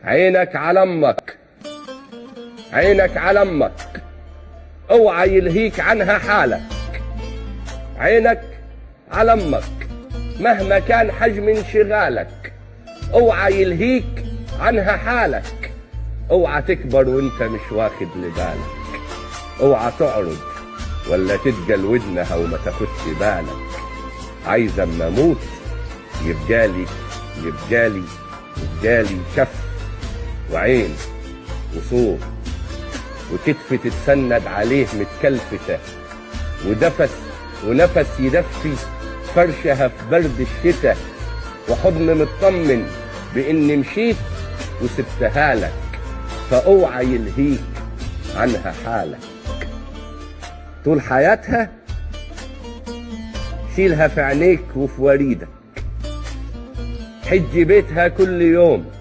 عينك على امك، عينك على امك، اوعى يلهيك عنها حالك. عينك على امك مهما كان حجم انشغالك، اوعى يلهيك عنها حالك. اوعى تكبر وانت مش واخد لبالك، اوعى تعرض ولا تتقل ودنها وما تاخدش بالك. عايز اما اموت يبقالي كف وعين وصور وكتف تتسند عليه متكلفتة، ونفس يدفي فرشها في برد الشتاء، وحضن مطمن بإني مشيت وسبتها لك. فاوعى يلهيك عنها حالك. طول حياتها شيلها في عينيك وفي وريدك، حج بيتها كل يوم،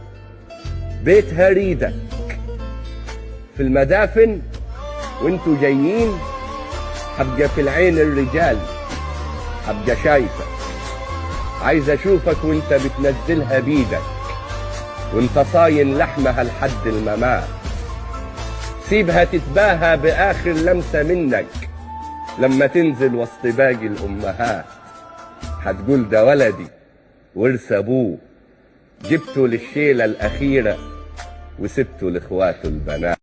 بيتها ريدك. في المدافن وانتوا جايين هبقى في العين الرجال، هبقى شايفك. عايز اشوفك وانت بتنزلها بيدك، وانت صاين لحمها لحد الممات. سيبها تتباهى باخر لمسة منك لما تنزل وسط باقي الامهات. هتقول ده ولدي ورث ابوه، جبته للشيلة الاخيرة وسبته لاخواته البنات.